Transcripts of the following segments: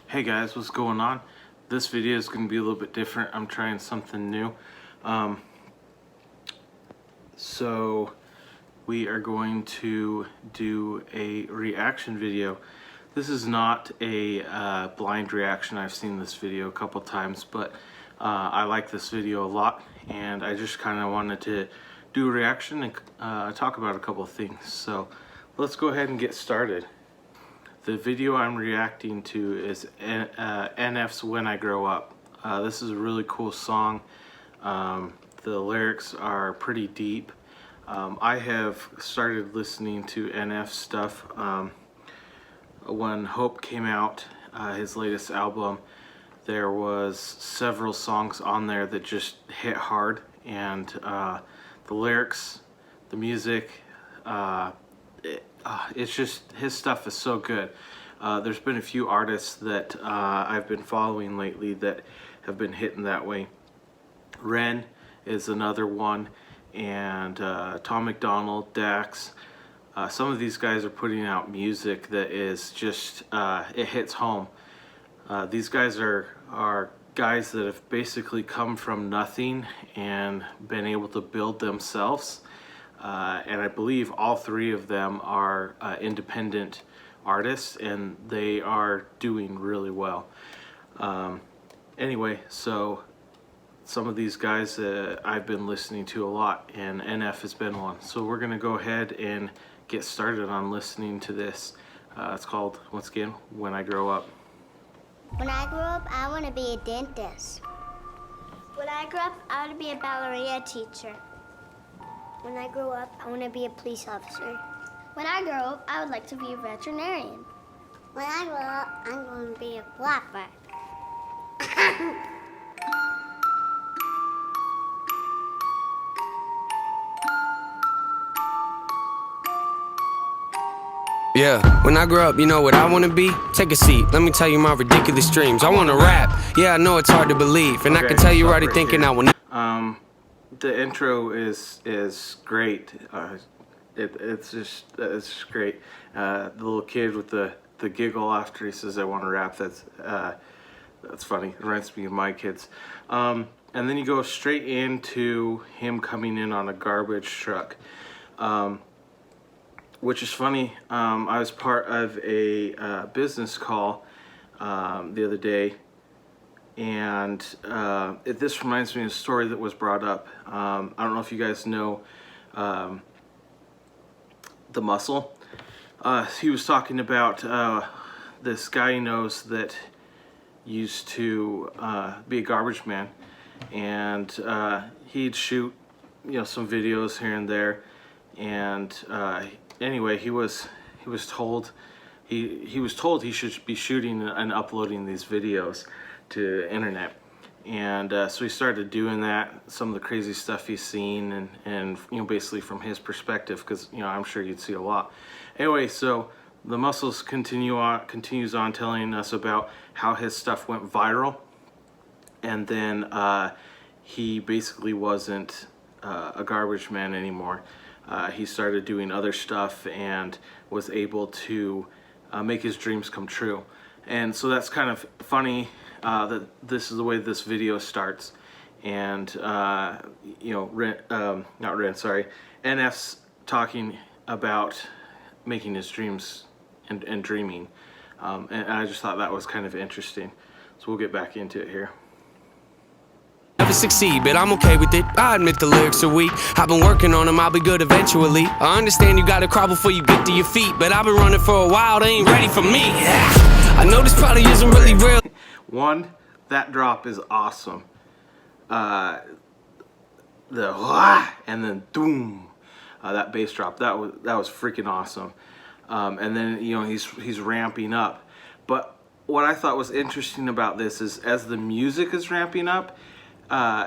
Hey guys, what's going on? This video is going to be a little bit different. I'm trying something new. So we are going to do a reaction video. This is not a blind reaction. I've seen this video a couple times, but I like this video a lot, and I just kind of wanted to do a reaction and talk about a couple of things. So let's go ahead and get started. The video I'm reacting to is NF's When I Grow Up. This is a really cool song. The lyrics are pretty deep. I have started listening to NF stuff when Hope came out, his latest album. There was several songs on there that just hit hard, and the lyrics, the music, it's just, his stuff is so good. There's been a few artists that I've been following lately that have been hitting that way. Ren is another one, and Tom McDonald, Dax. Some of these guys are putting out music that is just, it hits home. These guys are guys that have basically come from nothing and been able to build themselves. And I believe all three of them are independent artists, and they are doing really well. Anyway, so some of these guys I've been listening to a lot, and NF has been one. So we're gonna go ahead and get started on listening to this. It's called, once again, When I Grow Up. When I grow up, I want to be a dentist. When I grow up, I want to be a ballerina teacher. When I grow up, I want to be a police officer. When I grow up, I would like to be a veterinarian. When I grow up, I'm going to be a blackbird. Yeah, when I grow up, you know what I want to be? Take a seat, let me tell you my ridiculous dreams. I want to rap, yeah, I know it's hard to believe, and okay, I can tell you're already thinking I will. The intro is great. It's just great. The little kid with the giggle after he says I want to rap, that's funny. It reminds me of my kids. And then you go straight into him coming in on a garbage truck. Which is funny. I was part of a business call the other day, and this reminds me of a story that was brought up. I don't know if you guys know The Muscle. He was talking about this guy he knows that used to be a garbage man, and he'd shoot, some videos here and there, and anyway, he was told he should be shooting and uploading these videos to the internet, and so he started doing that. Some of the crazy stuff he's seen, and basically from his perspective, because I'm sure you'd see a lot. Anyway, so The Muscles continues on telling us about how his stuff went viral, and then he basically wasn't a garbage man anymore. He started doing other stuff and was able to make his dreams come true. And so that's kind of funny that this is the way this video starts. And, NF's talking about making his dreams and dreaming. And I just thought that was kind of interesting. So we'll get back into it here. Never succeed, but I'm okay with it. I admit the lyrics are weak. I've been working on them, I'll be good eventually. I understand you gotta crawl before you get to your feet, but I've been running for a while, they ain't ready for me. I know this probably isn't really real. One, that drop is awesome. The wah, and then doom, that bass drop, that was freaking awesome. And then he's ramping up. But what I thought was interesting about this is, as the music is ramping up,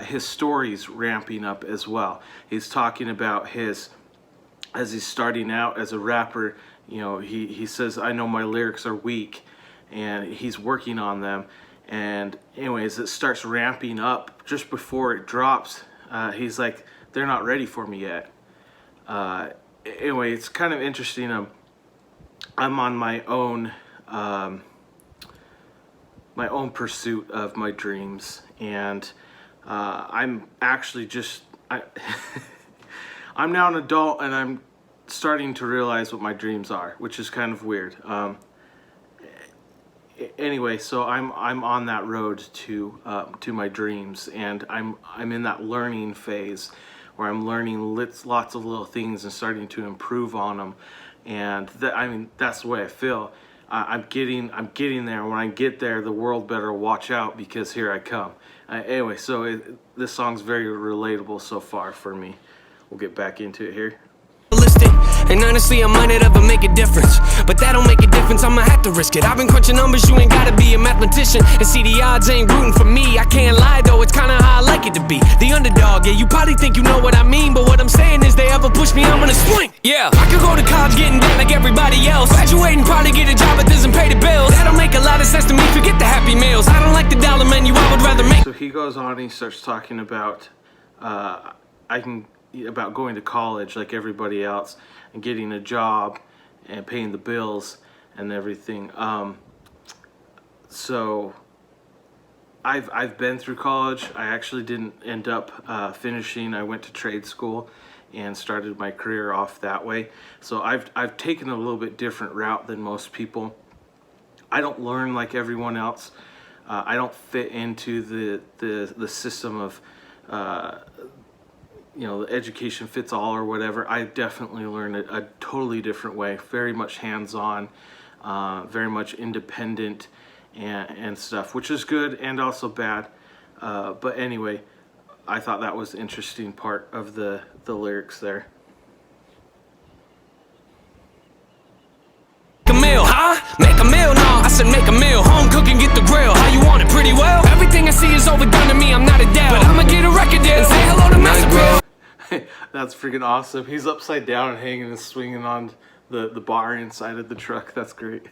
his story's ramping up as well. He's talking about as he's starting out as a rapper, he says, I know my lyrics are weak, and he's working on them. And anyways, it starts ramping up just before it drops. He's like, they're not ready for me yet. Anyway, it's kind of interesting. I'm on my own my own pursuit of my dreams, and I'm actually I'm now an adult, and I'm starting to realize what my dreams are, which is kind of weird. Anyway, so I'm on that road to my dreams, and I'm in that learning phase where I'm learning lots of little things and starting to improve on them, and that's the way I feel. I'm getting there. When I get there, the world better watch out, because here I come. Anyway, so this song's very relatable so far for me. We'll get back into it here. And honestly, I might not ever make a difference, but that don't make a difference, I'ma have to risk it. I've been crunching numbers, you ain't gotta be a mathematician. And see, the odds ain't rooting for me. I can't lie though, it's kinda how I like it to be. The underdog, yeah, you probably think you know what I mean, but what I'm saying is, they ever push me, I'm gonna swing. Yeah, I could go to college getting debt like everybody else, graduating, probably get a job that doesn't pay the bills. That don't make a lot of sense to me, forget the Happy Meals. I don't like the dollar menu, I would rather make. So he goes on and he starts talking about about going to college like everybody else, and getting a job and paying the bills and everything. So I've been through college. I actually didn't end up finishing. I went to trade school and started my career off that way. So I've taken a little bit different route than most people. I don't learn like everyone else. I don't fit into the system of the education fits all or whatever. I definitely learned a totally different way, very much hands-on, very much independent and stuff, which is good and also bad. But anyway, I thought that was the interesting part of the lyrics there. Make a meal, no, I said make a meal. Home cooking, get the grill. How you want it? Pretty well. Everything I see is overdone to me. I'm not a dad, but I'ma get a record deal and say hello to Master. That's freaking awesome. He's upside down and hanging and swinging on the bar inside of the truck. That's great.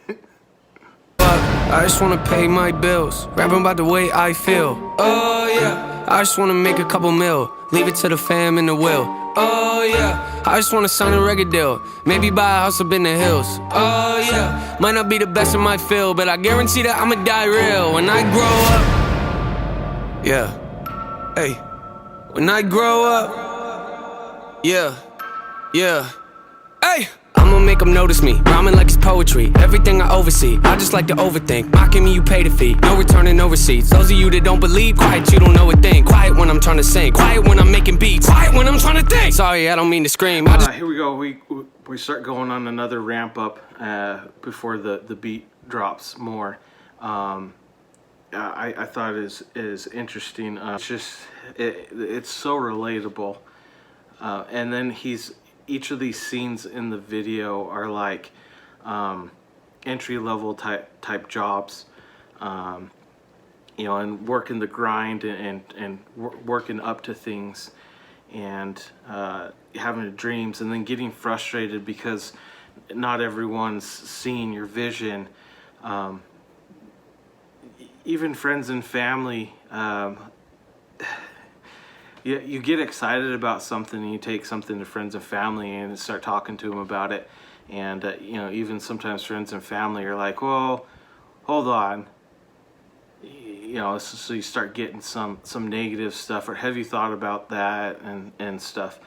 I just wanna pay my bills, rapping about the way I feel. Oh yeah, I just wanna make a couple mil, leave it to the fam in the will. Oh yeah, I just wanna sign a record deal, maybe buy a house up in the hills. Oh yeah, might not be the best in my field, but I guarantee that I'ma die real when I grow up. Yeah, hey, when I grow up. Yeah, hey. I'ma make them notice me, rhyming like it's poetry. Everything I oversee, I just like to overthink. Mocking me, you pay the fee, no returning, no receipts. Those of you that don't believe, quiet, you don't know a thing. Quiet when I'm trying to sing, quiet when I'm making beats, quiet when I'm trying to think. Sorry, I don't mean to scream. Here we go. We start going on another ramp up before the beat drops more. I thought is interesting. It's so relatable. And then each of these scenes in the video are like entry-level type jobs, and working the grind and working up to things, and having dreams, and then getting frustrated because not everyone's seeing your vision. Even friends and family, you get excited about something, and you take something to friends and family and start talking to them about it, and even sometimes friends and family are like, well, hold on, so you start getting some negative stuff, or have you thought about that, and stuff,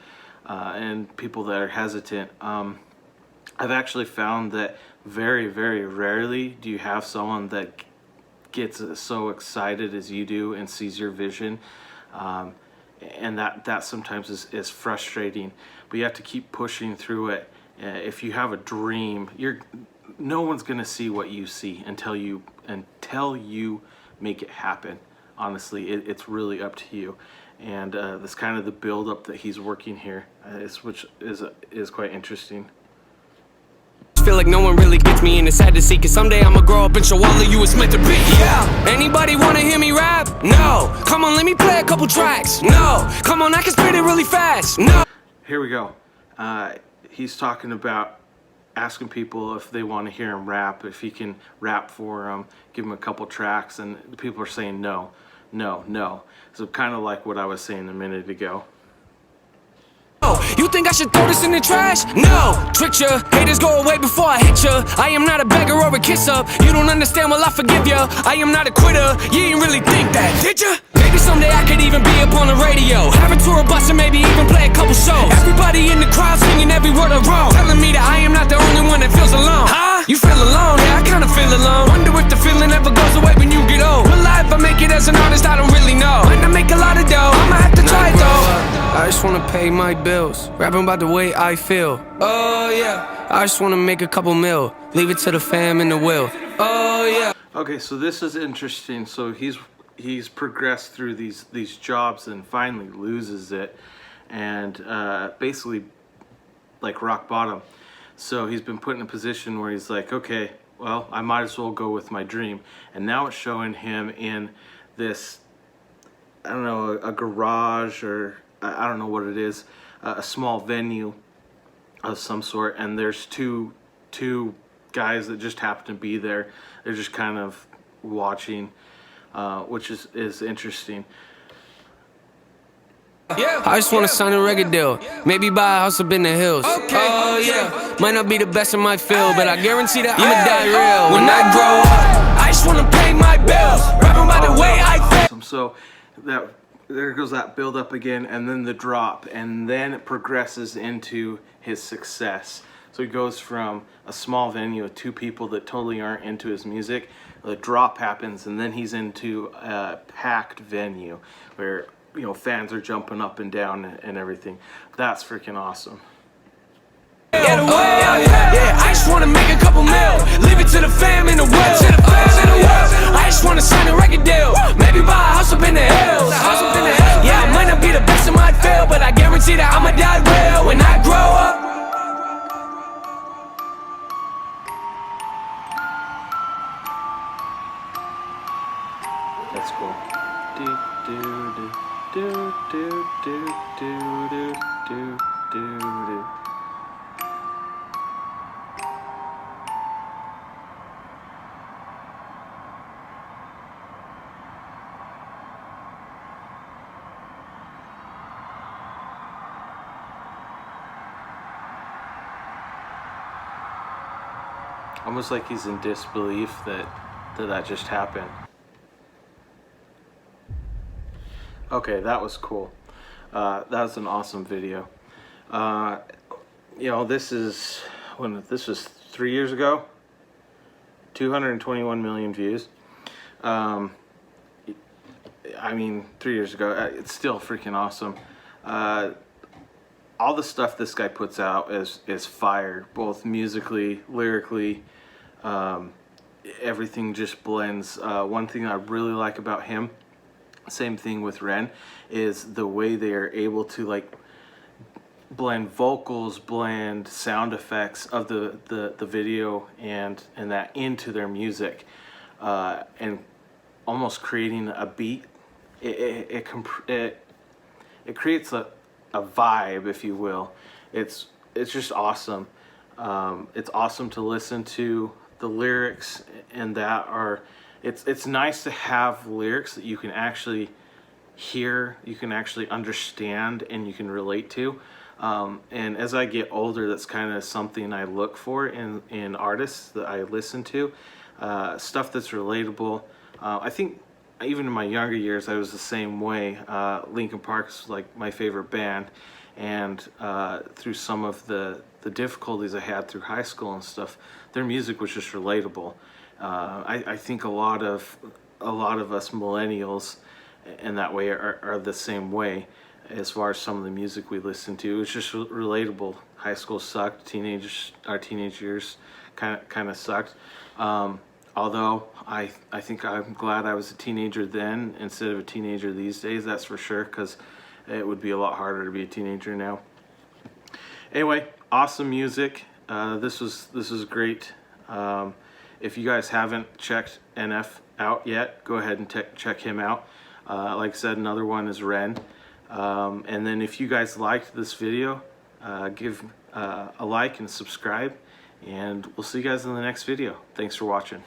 and people that are hesitant. I've actually found that very, very rarely do you have someone that gets so excited as you do and sees your vision. And that sometimes is frustrating, but you have to keep pushing through it. If you have a dream, no one's gonna see what you see until you make it happen. Honestly, it's really up to you, and that's kind of the build up that he's working here, which is quite interesting. Feel like no one really gets me, and it's sad to see, cause someday I'ma grow up and show all of you it's meant to be. Yeah, anybody wanna hear me rap? No. Come on, let me play a couple tracks. No. Come on, I can spit it really fast. No. Here we go. He's talking about asking people if they want to hear him rap, if he can rap for them, give him a couple tracks, and the people are saying no. So kind of like what I was saying a minute ago. You think I should throw this in the trash? No, tricked ya. Haters go away before I hit ya. I am not a beggar or a kiss up. You don't understand, well I forgive ya. I am not a quitter. You ain't really think that, did ya? Maybe someday I could even be up on the radio, have a tour bus and maybe even play a couple shows. Everybody in the crowd singing every word I wrote, telling me that I am not the only one that feels alone. Huh? You feel alone? Yeah, I kinda feel alone. Wonder if the feeling ever goes away when you get old. Will I ever make it as an artist? I don't really know. Might not make a lot of dough, I'ma have to try it though. I just wanna pay my bills, rapping about the way I feel. Oh yeah, I just wanna make a couple mil, leave it to the fam and the will. Oh yeah. Okay, so this is interesting. So he's progressed through these jobs and finally loses it, and basically like rock bottom. So he's been put in a position where he's like, okay, well, I might as well go with my dream. And now it's showing him in this, I don't know, a garage, or I don't know what it is, a small venue of some sort, and there's two guys that just happen to be there. They're just kind of watching, which is interesting. I just wanna sign a record deal, maybe buy a house up in the hills. Oh yeah, might not be the best in my field, but I guarantee that I'ma die real. When I grow up, I just wanna pay my bills, rapping by the way I feel. So there goes that build up again, and then the drop, and then it progresses into his success. So he goes from a small venue of 2 people that totally aren't into his music. The drop happens, and then he's into a packed venue where, you know, fans are jumping up and down and everything. That's freaking awesome. Yeah, I just wanna make a couple mil, leave it to the fam and the will. I just wanna sign a record deal, maybe buy a house up in the hills. Yeah, I might not be the best in my field, but I guarantee that I'ma die real when I grow up. That's cool. Do do do do do do do do do. Almost like he's in disbelief that just happened. Okay, that was cool. That was an awesome video. You know, this was 3 years ago. 221 million views. I mean, 3 years ago. It's still freaking awesome. All the stuff this guy puts out is fire, both musically, lyrically. Everything just blends. One thing I really like about him, same thing with Ren, is the way they are able to like blend vocals, blend sound effects of the video and that into their music, and almost creating a beat. It creates a vibe, if you will. It's just awesome. It's awesome to listen to. The lyrics and that are, it's nice to have lyrics that you can actually hear, you can actually understand, and you can relate to. And as I get older, that's kind of something I look for in artists that I listen to. Stuff that's relatable. I think even in my younger years, I was the same way. Linkin Park's like my favorite band, and through some of the difficulties I had through high school and stuff, their music was just relatable. I think a lot of us millennials in that way are the same way as far as some of the music we listen to. It's just relatable. High school sucked. Our teenage years kind of sucked. Although I think I'm glad I was a teenager then instead of a teenager these days. That's for sure, because it would be a lot harder to be a teenager now. Anyway, awesome music. This was great. If you guys haven't checked NF out yet, go ahead and check him out. Like I said, another one is Ren. And then if you guys liked this video, give a like and subscribe, and we'll see you guys in the next video. Thanks for watching.